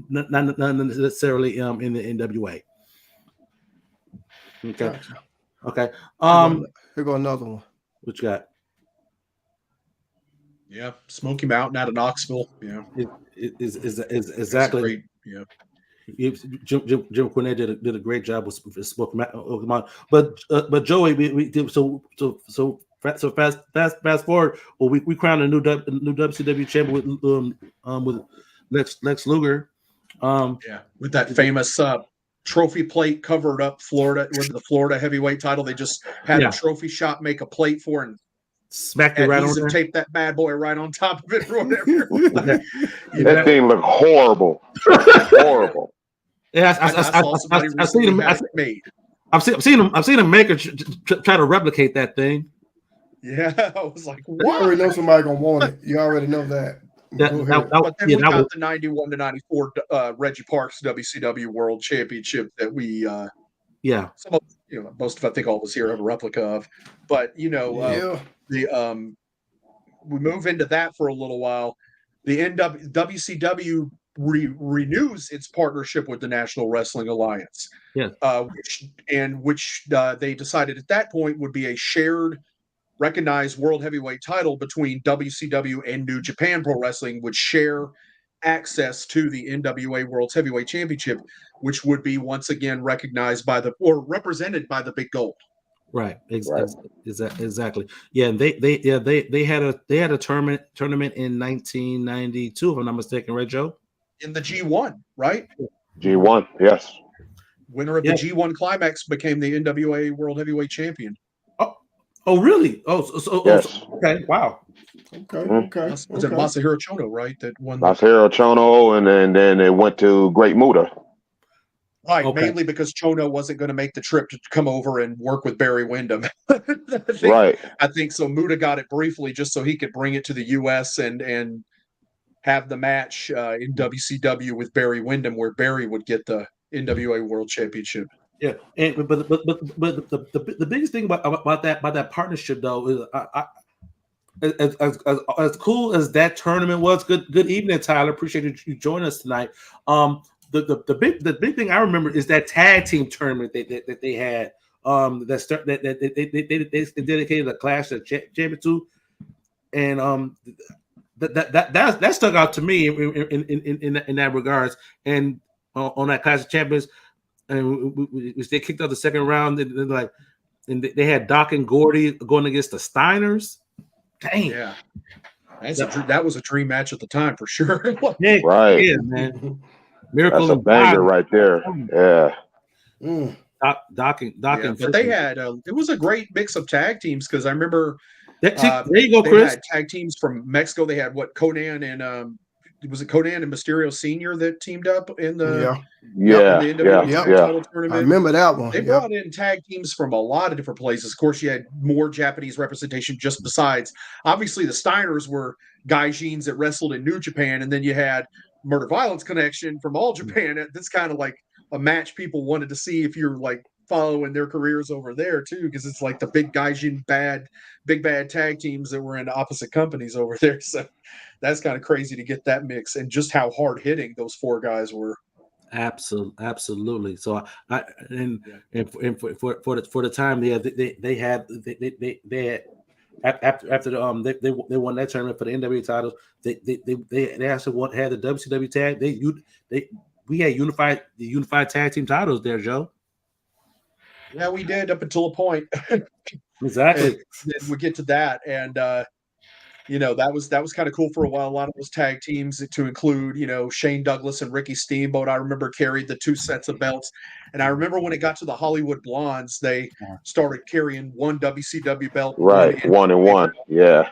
E: not necessarily in the NWA. Okay.
C: Gotcha.
E: Okay.
C: Here go another one.
E: What you got?
D: Yeah, Smoky Mountain out of Knoxville. Yeah,
E: Is exactly.
D: Great. Yeah.
E: Jim Cornette did a great job with Smoky Mountain. But Joey, we did so fast forward. Well, we crowned a new WCW champion with Lex Luger.
D: Yeah, with that famous trophy plate covered up Florida with the Florida heavyweight title. They just had a trophy shop make a plate for and
E: smacked it right on there.
D: Tape that bad boy right on top of it or whatever.
A: That thing looked horrible. Horrible.
E: Yeah, I've seen him. I've seen him make try to replicate that thing.
D: Yeah, I was like,
C: you already know somebody gonna want it. You already know that.
D: But then we got the 91 to 94 Reggie Parks WCW World Championship that we some of, most of I think all of us here have a replica of. But we move into that for a little while. The WCW renews its partnership with the National Wrestling Alliance.
E: Yeah.
D: Which they decided at that point would be a shared recognized world heavyweight title between WCW and New Japan Pro Wrestling, would share access to the NWA World Heavyweight Championship, which would be once again recognized by represented by the Big Gold.
E: Right. Exactly. Yeah. And they had a tournament in 1992, if I'm not mistaken, right, Joe?
D: In the G1, right?
A: G1, yes.
D: Winner of the G1 Climax became the NWA World Heavyweight Champion.
E: Oh, really?
A: Yes.
E: Okay. Wow.
C: Okay.
D: Was it Masahiro Chono, right? That won.
A: Masahiro Chono, and then it went to Great Muta.
D: Right, mainly because Chono wasn't going to make the trip to come over and work with Barry Windham. I think so. Muta got it briefly just so he could bring it to the U.S. and have the match in WCW with Barry Windham, where Barry would get the NWA World Championship.
E: Yeah, but the biggest thing about that partnership though is as cool as that tournament was. Good evening, Tyler. Appreciate you joining us tonight. The big thing I remember is that tag team tournament that they had. That they dedicated a Clash of Champions to, and that stuck out to me in that regards. And on that Clash of Champions. And they kicked out the second round, and they had Doc and Gordy going against the Steiners. Dang,
D: yeah, that was a dream match at the time for sure.
A: Right,
E: yeah, man. Miracle
A: that's a banger right there. Yeah,
E: Doc and
D: but they had it was a great mix of tag teams because I remember
E: there you go, Chris.
D: Had tag teams from Mexico. They had Conan and was it Conan and Mysterio Senior that teamed up in the title tournament?
C: I remember that one.
D: They brought in tag teams from a lot of different places. Of course, you had more Japanese representation just besides. Obviously, the Steiners were gaijins that wrestled in New Japan, and then you had Murder Violence Connection from All Japan. That's kind of like a match people wanted to see if you're like following their careers over there too, because it's like the big gaijin big bad tag teams that were in opposite companies over there. So that's kind of crazy to get that mix and just how hard hitting those four guys were.
E: Absolutely. So and for the time they had after they won that tournament for the NWA titles. They actually had the WCW tag. We had the unified tag team titles there, Joe.
D: Yeah, we did up until a point.
E: Exactly.
D: And we get to that, and that was kind of cool for a while. A lot of those tag teams, to include Shane Douglas and Ricky Steamboat, I remember carried the 2 sets of belts. And I remember when it got to the Hollywood Blondes, they started carrying one WCW belt,
A: right, 1 and 1, yeah,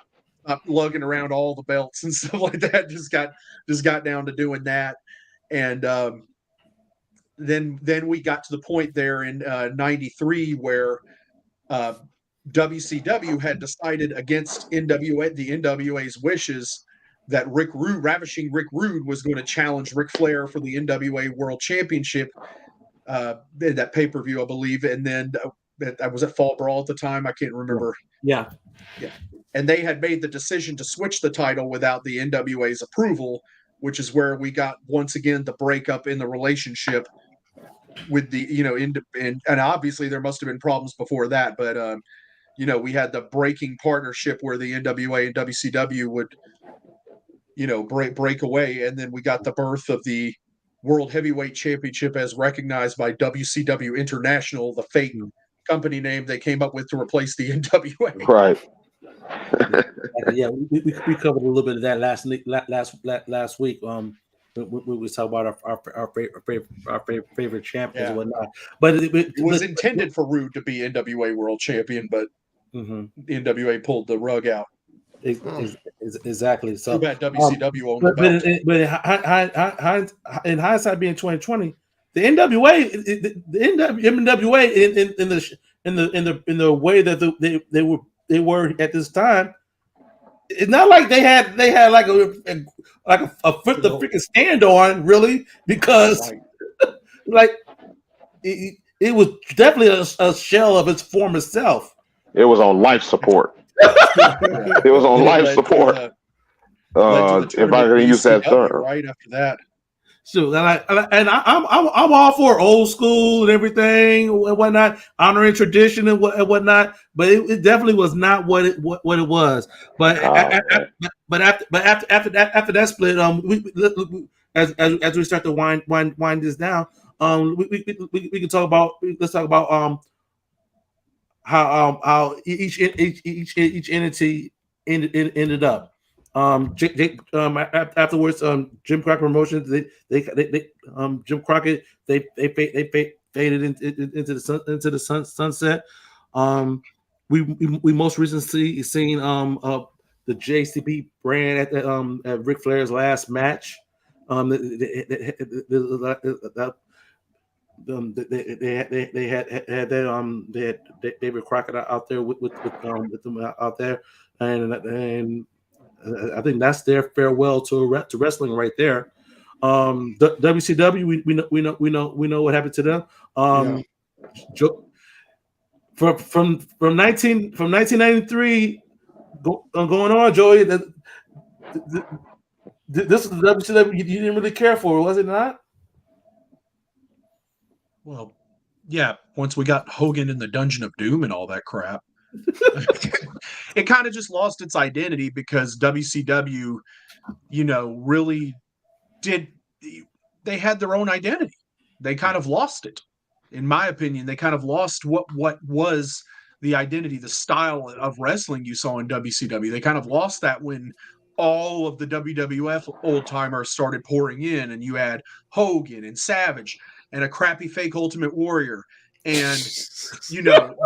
D: lugging around all the belts and stuff like that. Just got down to doing that, and then we got to the point there in '93 where WCW had decided against the NWA's wishes that Ravishing Rick Rude was going to challenge Ric Flair for the NWA World Championship in that pay-per-view, I believe. And then I was at Fall Brawl at the time. I can't remember.
E: Yeah.
D: And they had made the decision to switch the title without the NWA's approval, which is where we got once again the breakup in the relationship with the and obviously there must have been problems before that, but we had the breaking partnership where the NWA and WCW would break away, and then we got the birth of the World Heavyweight Championship as recognized by WCW International, the fake company name they came up with to replace the NWA.
A: Right.
E: Yeah, we covered a little bit of that last week. We was talking about our favorite champions and whatnot. But it
D: was intended for Rude to be NWA World Champion, but the NWA pulled the rug out.
E: Exactly. So
D: too bad WCW owned the belt.
E: But in hindsight, being 2020, the NWA in the way that they were at this time, it's not like they had like a foot the freaking stand on, really, because like it was definitely a shell of its former self.
A: It was on life support. It was on life support. If I can use that term,
D: right after that.
E: So I'm all for old school and everything and whatnot, honoring tradition and whatnot. But it definitely was not what it was. But after that split, as we start to wind this down, we can talk about how each entity ended up. Afterwards, Jim Crockett Promotions, Jim Crockett, they faded into the sunset. We most recently seen the JCB brand at Ric Flair's last match. They had David Crockett out there with them out there, and I think that's their farewell to wrestling right there. WCW, we know what happened to them. From 1993 going on, Joey. This is the WCW you didn't really care for, was it not?
D: Well, yeah. Once we got Hogan in the Dungeon of Doom and all that crap. It kind of just lost its identity because WCW, really they had their own identity. They kind of lost it. In my opinion, they kind of lost what was the identity, the style of wrestling you saw in WCW. They kind of lost that when all of the WWF old timers started pouring in, and you had Hogan and Savage and a crappy fake Ultimate Warrior. And,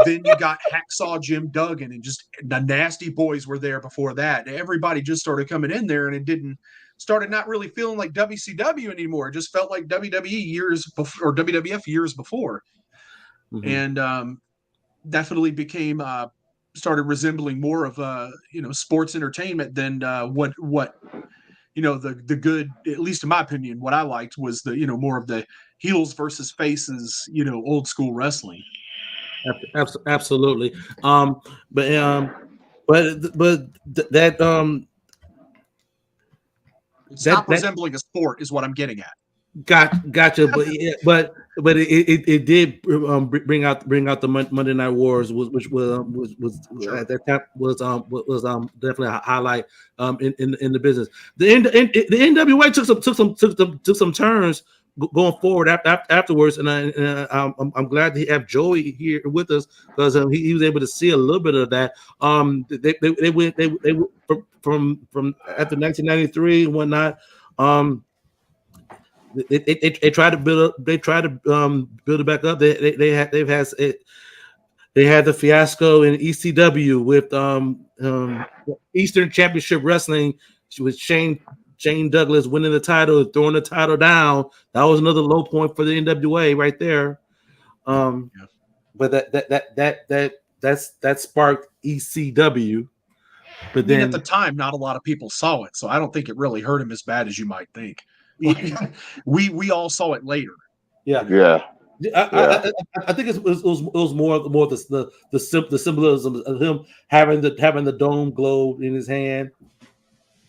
D: then you got Hacksaw Jim Duggan, and just the Nasty Boys were there before that. Everybody just started coming in there, and it started not really feeling like WCW anymore. It just felt like WWE years before, or WWF years before. And definitely became, started resembling more of sports entertainment than what the good, at least in my opinion, what I liked was the more of the heels versus faces, old school wrestling.
E: Absolutely. But that
D: Stop resembling a sport is what I'm getting at.
E: Gotcha. But it did bring out the Monday Night Wars, which was
D: Sure.
E: at that time was definitely a highlight in the business. The NWA took some turns going forward afterwards, and I'm glad to have Joey here with us because he was able to see a little bit of that. They went from after 1993 and whatnot. They try to build up. They try to build it back up. They had the fiasco in ECW with Eastern Championship Wrestling with Shane Douglas winning the title, throwing the title down. That was another low point for the NWA right there. But that sparked ECW. But then
D: at the time, not a lot of people saw it, so I don't think it really hurt him as bad as you might think. We all saw it later.
E: Yeah. I think it was more the symbolism of him having the dome globe in his hand.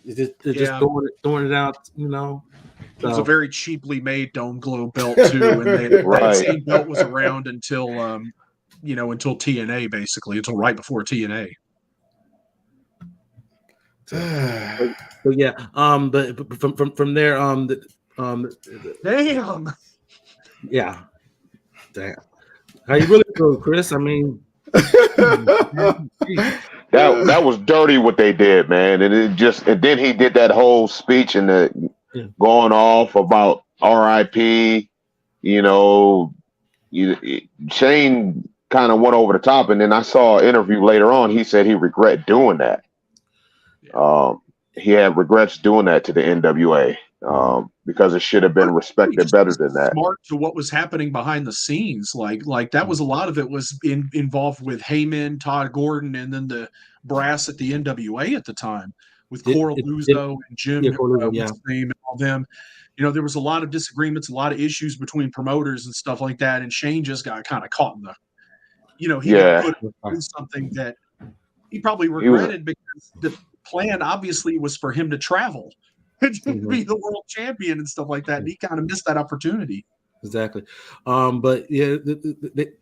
E: Just throwing it out, you know.
D: It was a very cheaply made dome globe belt too, and that same belt was around until until TNA, basically, until right before TNA.
E: But yeah, but from there,
D: damn,
E: yeah, damn. How you really feel, Chris? I mean,
A: that was dirty what they did, man, and then he did that whole speech and going off about RIP. Shane kind of went over the top, and then I saw an interview later on. He said he regret doing that. He had regrets doing that to the NWA because it should have been respected better than that.
D: Smart to what was happening behind the scenes, like that was a lot of it was involved with Heyman, Todd Gordon, and then the brass at the NWA at the time with Coral Luzo and Jim, what's his name, and all them. There was a lot of disagreements, a lot of issues between promoters and stuff like that, and Shane just got kind of caught in the, he put in something that he probably regretted because the plan obviously was for him to travel and be the world champion and stuff like that, and he kind of missed that opportunity.
E: Exactly. But yeah, the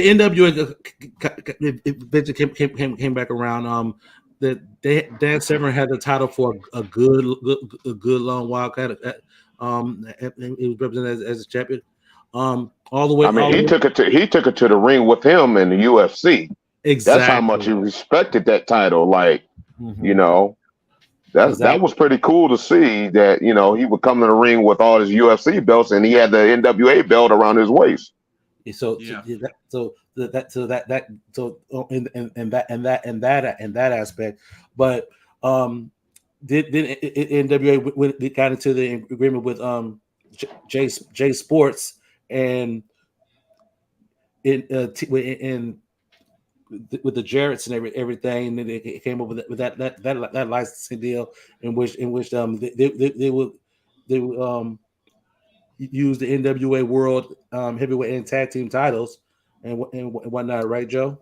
E: NWA eventually came back around. That Dan Severn had the title for a good long while. It was represented as a champion. All the way.
A: I mean, he took it to the ring with him in the UFC.
E: Exactly.
A: That's how much he respected that title. Like, that was pretty cool to see that, he would come to the ring with all his UFC belts and he had the NWA belt around his waist.
E: So that aspect, but did NWA got into the agreement with J Sports and in with the Jarretts and everything, and they came up with that licensing deal in which they would use the NWA World Heavyweight and Tag Team titles and whatnot, right, Joe?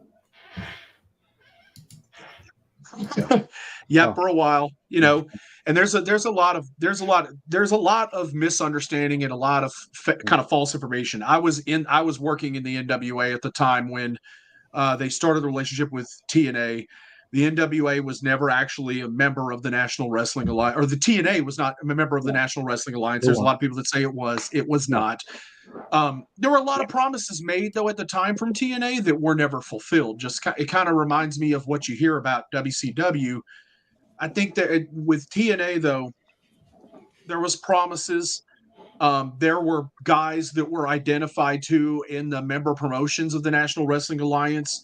D: Yeah, for a while, and there's a lot of misunderstanding and a lot of kind of false information. I was working in the NWA at the time when they started the relationship with TNA. The NWA was never actually a member of the National Wrestling Alliance, or the TNA was not a member of the National Wrestling Alliance. There's a lot of people that say it was. It was not. There were a lot of promises made, though, at the time from TNA that were never fulfilled. It kind of reminds me of what you hear about WCW. I think that with TNA, though, there was promises. There were guys that were identified to in the member promotions of the National Wrestling Alliance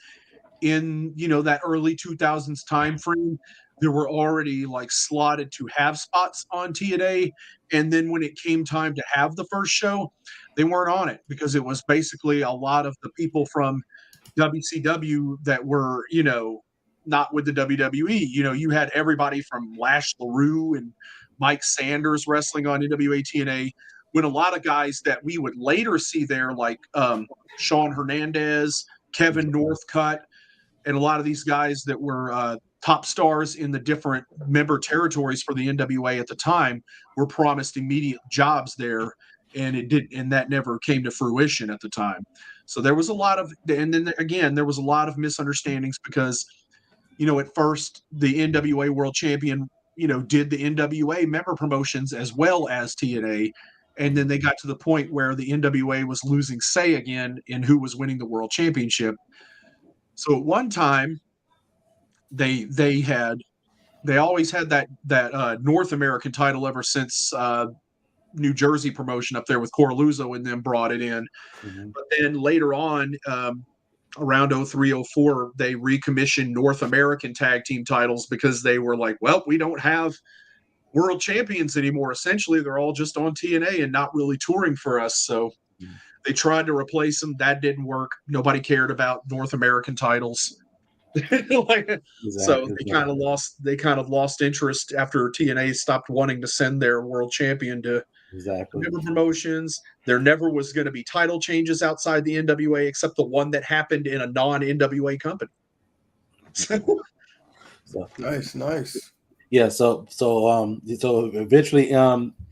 D: in that early 2000s time frame. There were already slotted to have spots on TNA, and then when it came time to have the first show, they weren't on it because it was basically a lot of the people from WCW that were not with the WWE. You had everybody from Lash LaRue and Mike Sanders wrestling on NWA TNA. when a lot of guys that we would later see there, like Sean Hernandez, Kevin Northcutt, and a lot of these guys that were top stars in the different member territories for the NWA at the time, were promised immediate jobs there, and it did, and that never came to fruition at the time. So there was a lot of, and then again, there was a lot of misunderstandings because, at first the NWA World Champion, did the NWA member promotions as well as TNA. And then they got to the point where the NWA was losing say again in who was winning the world championship. So at one time, they always had that North American title ever since New Jersey promotion up there with Corluzzo and them brought it in. Mm-hmm. But then later on, around 03, 04, they recommissioned North American tag team titles because they were like, well, we don't have world champions anymore. Essentially, they're all just on TNA and not really touring for us. So they tried to replace them. That didn't work. Nobody cared about North American titles. So they kind of lost interest after TNA stopped wanting to send their world champion to member promotions. There never was going to be title changes outside the NWA except the one that happened in a non-NWA company.
C: Nice.
E: Yeah, so eventually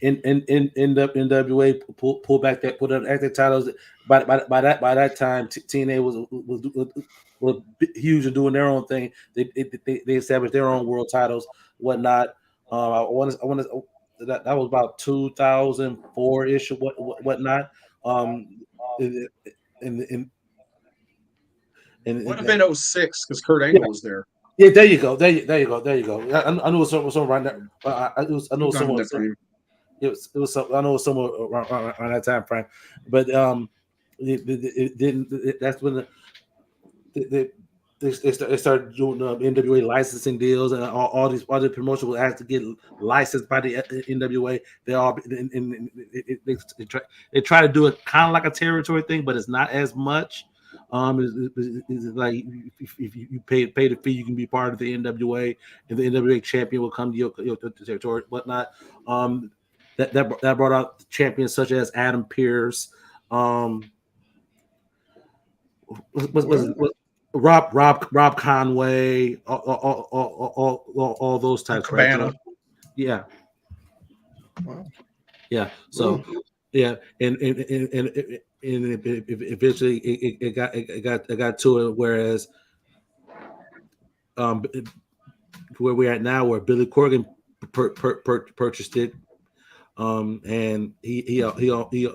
E: NWA pull back that, put up active titles. By that time TNA was huge and doing their own thing. They established their own world titles, whatnot. I want to that was about 2004-ish or whatnot.
D: Would have been 06 because Kurt Angle was there.
E: Yeah, there you go. I knew it was somewhere right now. I know somewhere. It was. I know it was somewhere around that time frame. But it didn't. That's when they started doing NWA licensing deals, and all these other promotions will have to get licensed by the NWA. They all they try to do it kind of like a territory thing, but it's not as much. It's like if you pay the fee, you can be part of the NWA, and the NWA champion will come to your territory, whatnot. That brought out champions such as Adam Pearce, Rob Conway, all those types.
D: Cabana.
E: Right? Yeah. Wow. Yeah. So yeah, and eventually it got to it. Whereas where we're at now, where Billy Corgan purchased it, and he owns the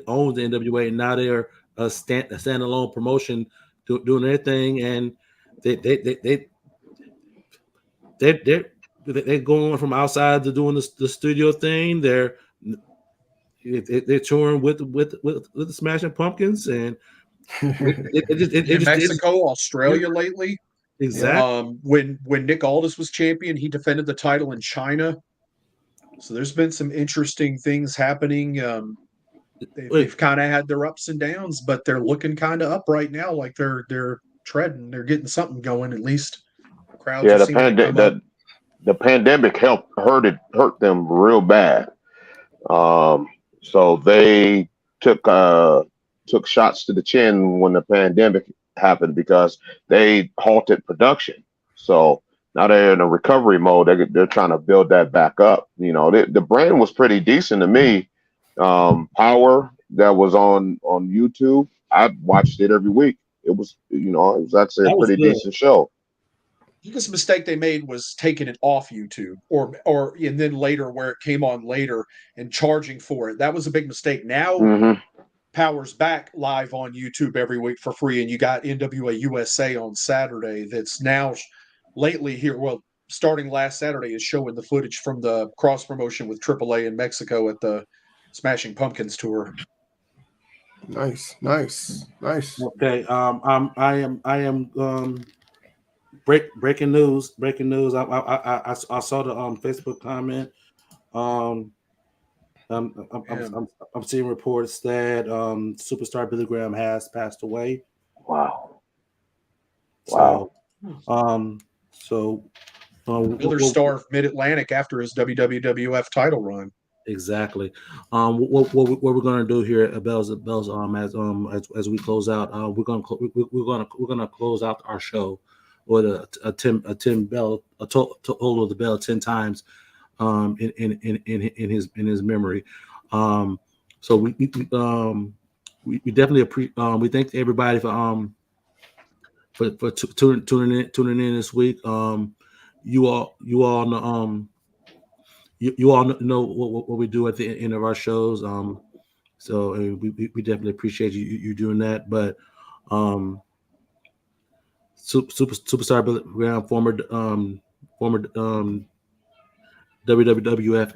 E: NWA, and now they're a standalone promotion doing their thing, and they're going from outside to doing the studio thing. They're touring with the Smashing Pumpkins, and
D: in Mexico, Australia lately.
E: Exactly.
D: When Nick Aldis was champion, he defended the title in China. So there's been some interesting things happening. They've kind of had their ups and downs, but they're looking kind of up right now, like they're treading. They're getting something going, at least. Crowds.
A: Yeah, the pandemic hurt them real bad. So they took shots to the chin when the pandemic happened because they halted production. So now they're in a recovery mode. They're trying to build that back up. The brand was pretty decent to me. Power that was on YouTube, I watched it every week. It was actually a pretty decent show.
D: The biggest mistake they made was taking it off YouTube, or and then later where it came on later and charging for it. That was a big mistake. Now Power's back live on YouTube every week for free, and you got NWA USA on Saturday. That's now lately here. Well, starting last Saturday is showing the footage from the cross promotion with AAA in Mexico at the Smashing Pumpkins tour.
C: Nice.
E: Okay. I am breaking news. I saw the Facebook comment. I'm seeing reports that superstar Billy Graham has passed away.
A: Wow.
D: Another star of Mid-Atlantic after his WWF title run.
E: Exactly. What we're gonna do here at Bells as we close out, we're gonna close out our show with a Tim Bell, a total of the bell 10 times, in his memory. So we definitely we thank everybody for tuning in this week. You all know. You all know what we do at the end of our shows. So we definitely appreciate you doing that. But Superstar Billy Graham, former WWF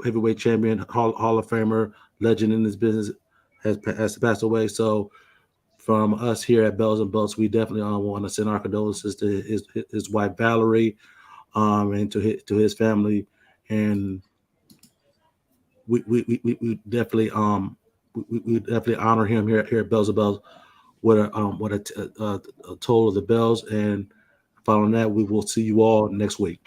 E: heavyweight champion, Hall of Famer, legend in this business, has passed away. So from us here at Bells and Belts, we definitely want to send our condolences to his wife Valerie, and to his family. And we definitely we definitely honor him here at Bells and Bells with a toll of the bells. And following that, we will see you all next week.